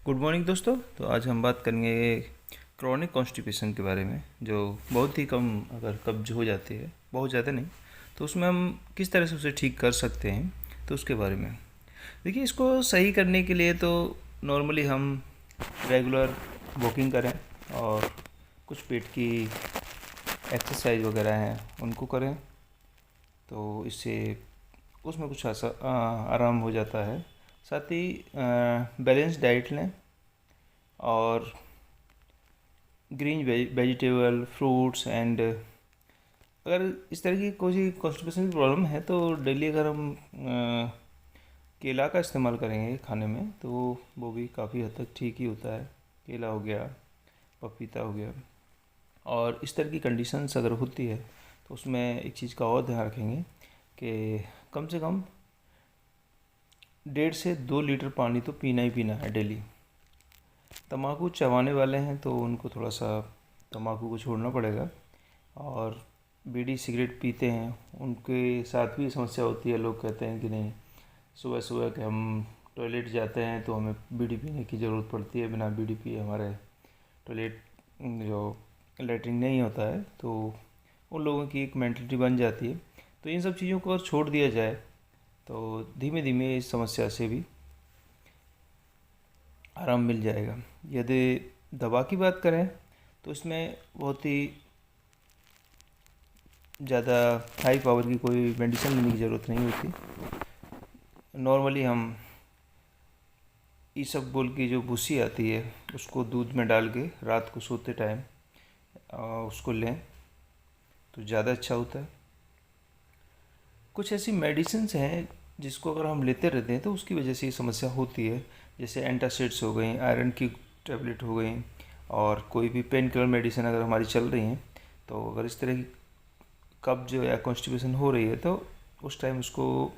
Good morning दोस्तों। तो आज हम बात करेंगे क्रॉनिक कॉन्स्टिपेशन के बारे में, जो बहुत ही कम अगर कब्ज हो जाती है, बहुत ज़्यादा नहीं, तो उसमें हम किस तरह से उसे ठीक कर सकते हैं, तो उसके बारे में। देखिए, इसको सही करने के लिए तो नॉर्मली हम रेगुलर वॉकिंग करें और कुछ पेट की एक्सरसाइज वगैरह हैं उनको करें, तो इससे उसमें कुछ आराम हो जाता है। साथ ही बैलेंस डाइट लें और ग्रीन वेजिटेबल फ्रूट्स एंड अगर इस तरह की कोई कॉन्स्टिपेशन की प्रॉब्लम है तो डेली अगर हम केला का इस्तेमाल करेंगे खाने में तो वो भी काफ़ी हद तक ठीक ही होता है। केला हो गया, पपीता हो गया। और इस तरह की कंडीशंस अगर होती है तो उसमें एक चीज़ का और ध्यान रखेंगे कि कम से कम 1.5 से 2 लीटर पानी तो पीना ही पीना है डेली। तम्बाकू चबाने वाले हैं तो उनको थोड़ा सा तम्बाकू को छोड़ना पड़ेगा, और बीड़ी सिगरेट पीते हैं उनके साथ भी समस्या होती है। लोग कहते हैं कि नहीं, सुबह सुबह के हम टॉयलेट जाते हैं तो हमें बीड़ी पीने की ज़रूरत पड़ती है, बिना बीड़ी पिए हमारे टॉयलेट जो लेटरिन नहीं होता है, तो उन लोगों की एक मेंटलिटी बन जाती है। तो इन सब चीज़ों को अगर छोड़ दिया जाए तो धीमे धीमे इस समस्या से भी आराम मिल जाएगा। यदि दवा की बात करें तो इसमें बहुत ही ज़्यादा हाई पावर की कोई मेडिसिन लेने की ज़रूरत नहीं होती। नॉर्मली हम इसबगोल की जो भूसी आती है उसको दूध में डाल के रात को सोते टाइम उसको लें तो ज़्यादा अच्छा होता है। कुछ ऐसी मेडिसिन्स हैं जिसको अगर हम लेते रहते हैं तो उसकी वजह से ये समस्या होती है, जैसे एंटासिड्स हो गई, आयरन की टैबलेट हो गई, और कोई भी पेन किलर मेडिसिन अगर हमारी चल रही हैं, तो अगर इस तरह की कब्ज या कॉन्स्टिपेशन हो रही है तो उस टाइम उसको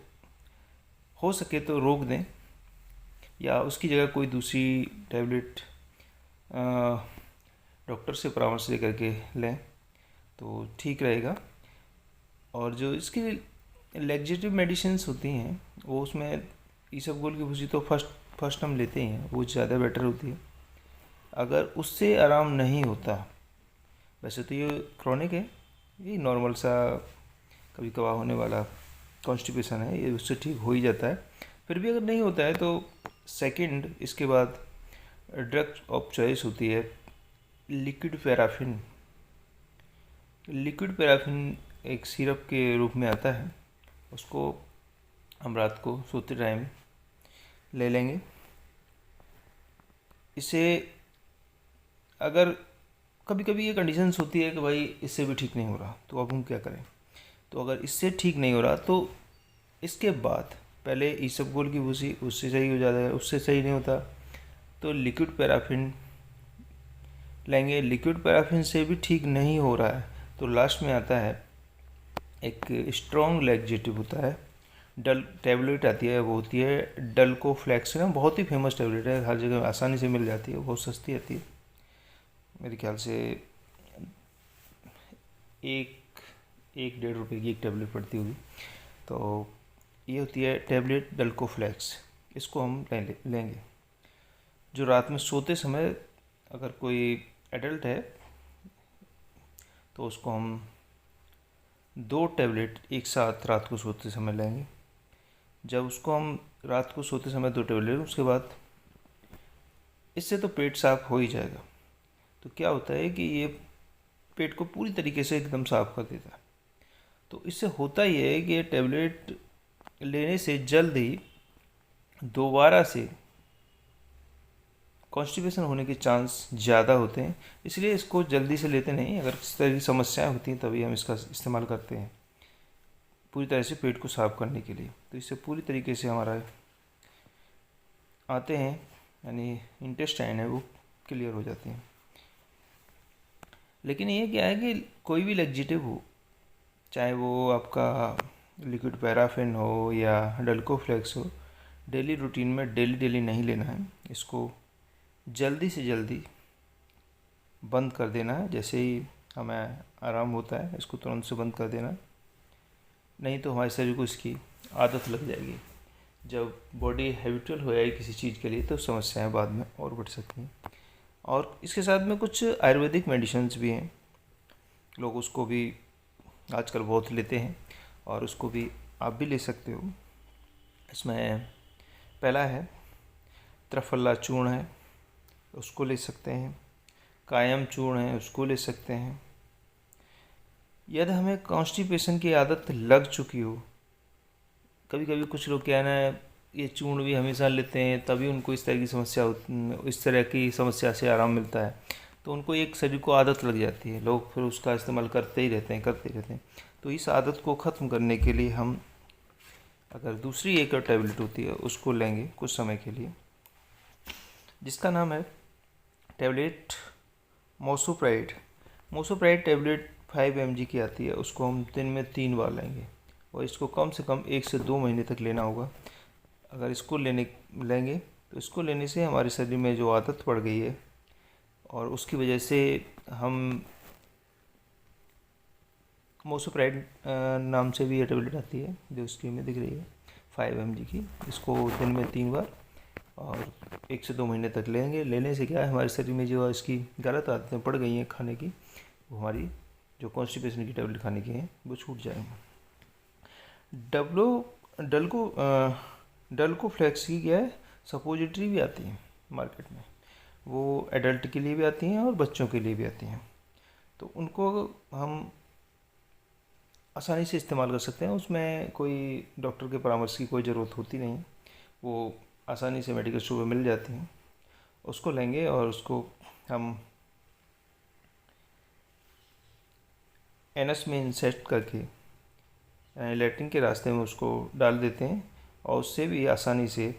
हो सके तो रोक दें, या उसकी जगह कोई दूसरी टैबलेट डॉक्टर से परामर्श लेकर के लें तो ठीक रहेगा। और जो इसकी लेग्जेटिव मेडिसिन्स होती हैं वो उसमें इसबगोल की भूसी तो फर्स्ट हम लेते ही हैं, वो ज़्यादा बेटर होती है। अगर उससे आराम नहीं होता, वैसे तो ये क्रॉनिक है, ये नॉर्मल सा कभी कभार होने वाला कॉन्स्टिपेशन है, ये उससे ठीक हो ही जाता है। फिर भी अगर नहीं होता है तो सेकंड इसके बाद ड्रग ऑफ चॉइस होती है लिक्विड पैराफिन। लिक्विड पैराफिन एक सिरप के रूप में आता है, उसको हम रात को सोते टाइम ले लेंगे। इसे अगर कभी कभी ये कंडीशंस होती है कि भाई इससे भी ठीक नहीं हो रहा, तो अब हम क्या करें। तो अगर इससे ठीक नहीं हो रहा तो इसके बाद पहले इसबगोल की भूसी, उससे सही हो जाता है, उससे सही नहीं होता तो लिक्विड पैराफिन लेंगे। लिक्विड पैराफिन से भी ठीक नहीं हो रहा है तो लास्ट में आता है एक स्ट्रॉन्ग लैक्जेटिव होता है, डल टैबलेट आती है, वो होती है डल्कोफ्लेक्सिन। बहुत ही फेमस टैबलेट है, हर जगह आसानी से मिल जाती है, बहुत सस्ती आती है, मेरे ख्याल से 1-1.5 रुपये की एक टैबलेट पड़ती होगी। तो ये होती है टैबलेट डल्कोफ्लेक्स, इसको हम लेंगे। जो रात में सोते समय अगर कोई एडल्ट है तो उसको हम 2 टैबलेट एक साथ रात को सोते समय लेंगे। जब उसको हम रात को सोते समय 2 टैबलेट, उसके बाद इससे तो पेट साफ हो ही जाएगा। तो क्या होता है कि ये पेट को पूरी तरीके से एकदम साफ कर देता है। तो इससे होता ये है कि ये टैबलेट लेने से जल्द ही दोबारा से कॉन्स्टिपेशन होने के चांस ज़्यादा होते हैं, इसलिए इसको जल्दी से लेते नहीं। अगर इस तरह की समस्याएं होती हैं तभी हम इसका इस्तेमाल करते हैं पूरी तरह से पेट को साफ करने के लिए। तो इससे पूरी तरीके से हमारा आते हैं यानी इंटेस्टाइन है वो क्लियर हो जाते हैं। लेकिन ये क्या है कि कोई भी लैक्जेटिव हो, चाहे वो आपका लिक्विड पैराफिन हो या डल्कोफ्लेक्स हो, डेली रूटीन में डेली नहीं लेना है। इसको जल्दी से जल्दी बंद कर देना है, जैसे ही हमें आराम होता है इसको तुरंत से बंद कर देना, नहीं तो हमारे शरीर को इसकी आदत लग जाएगी। जब बॉडी हैबिचुअल हो जाए किसी चीज़ के लिए तो समस्याएं बाद में और बढ़ सकती हैं। और इसके साथ में कुछ आयुर्वेदिक मेडिसिन्स भी हैं, लोग उसको भी आजकल बहुत लेते हैं और उसको भी आप भी ले सकते हो। इसमें पहला है त्रिफला चूर्ण है, उसको ले सकते हैं। कायम चूर्ण है, उसको ले सकते हैं। यदि हमें कॉन्स्टिपेशन की आदत लग चुकी हो, कभी कभी कुछ लोग क्या है ना, ये चूर्ण भी हमेशा लेते हैं तभी उनको इस तरह की समस्या से आराम मिलता है, तो उनको एक शरीर को आदत लग जाती है, लोग फिर उसका इस्तेमाल करते ही रहते हैं। तो इस आदत को ख़त्म करने के लिए हम अगर दूसरी एक टैबलेट होती है उसको लेंगे कुछ समय के लिए, जिसका नाम है टैबलेट मोसोप्राइड। मोसोप्राइड टैबलेट 5 mg की आती है, उसको हम दिन में 3 बार लेंगे और इसको कम से कम 1 से 2 महीने तक लेना होगा। अगर इसको लेंगे तो इसको लेने से हमारे शरीर में जो आदत पड़ गई है और उसकी वजह से हम मोसोप्राइड नाम से भी ये टैबलेट आती है जो स्क्रीन में दिख रही है 5 mg की, इसको दिन में 3 बार और 1 से 2 महीने तक लेंगे। लेने से क्या है, हमारे शरीर में जो इसकी गलत आदतें पड़ गई हैं खाने की, वो हमारी जो कॉन्स्टिपेशन की टैबलेट खाने की हैं वो छूट जाएंगे। डल्को फ्लेक्स की क्या है, सपोजिटरी भी आती है मार्केट में, वो एडल्ट के लिए भी आती हैं और बच्चों के लिए भी आती हैं, तो उनको हम आसानी से इस्तेमाल कर सकते हैं। उसमें कोई डॉक्टर के परामर्श की कोई ज़रूरत होती नहीं, वो आसानी से मेडिकल स्टोर में मिल जाती हैं। उसको लेंगे और उसको हम एनस में इंसेट करके लैट्रिन के रास्ते में उसको डाल देते हैं और उससे भी आसानी से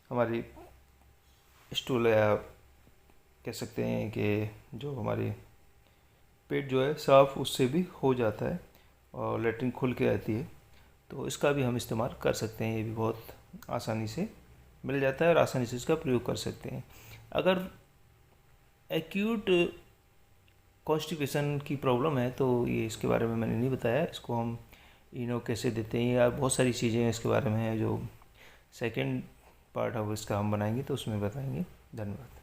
हमारी स्टूल या कह सकते हैं कि जो हमारे पेट जो है साफ उससे भी हो जाता है और लैट्रिन खुल के आती है, तो इसका भी हम इस्तेमाल कर सकते हैं। ये भी बहुत आसानी से मिल जाता है और आसानी से इसका प्रयोग कर सकते हैं। अगर एक्यूट कॉन्स्टिपेशन की प्रॉब्लम है तो ये इसके बारे में मैंने नहीं बताया, इसको हम इनो कैसे देते हैं या बहुत सारी चीज़ें इसके बारे में है जो सेकंड पार्ट ऑफ इसका हम बनाएंगे तो उसमें बताएंगे। धन्यवाद।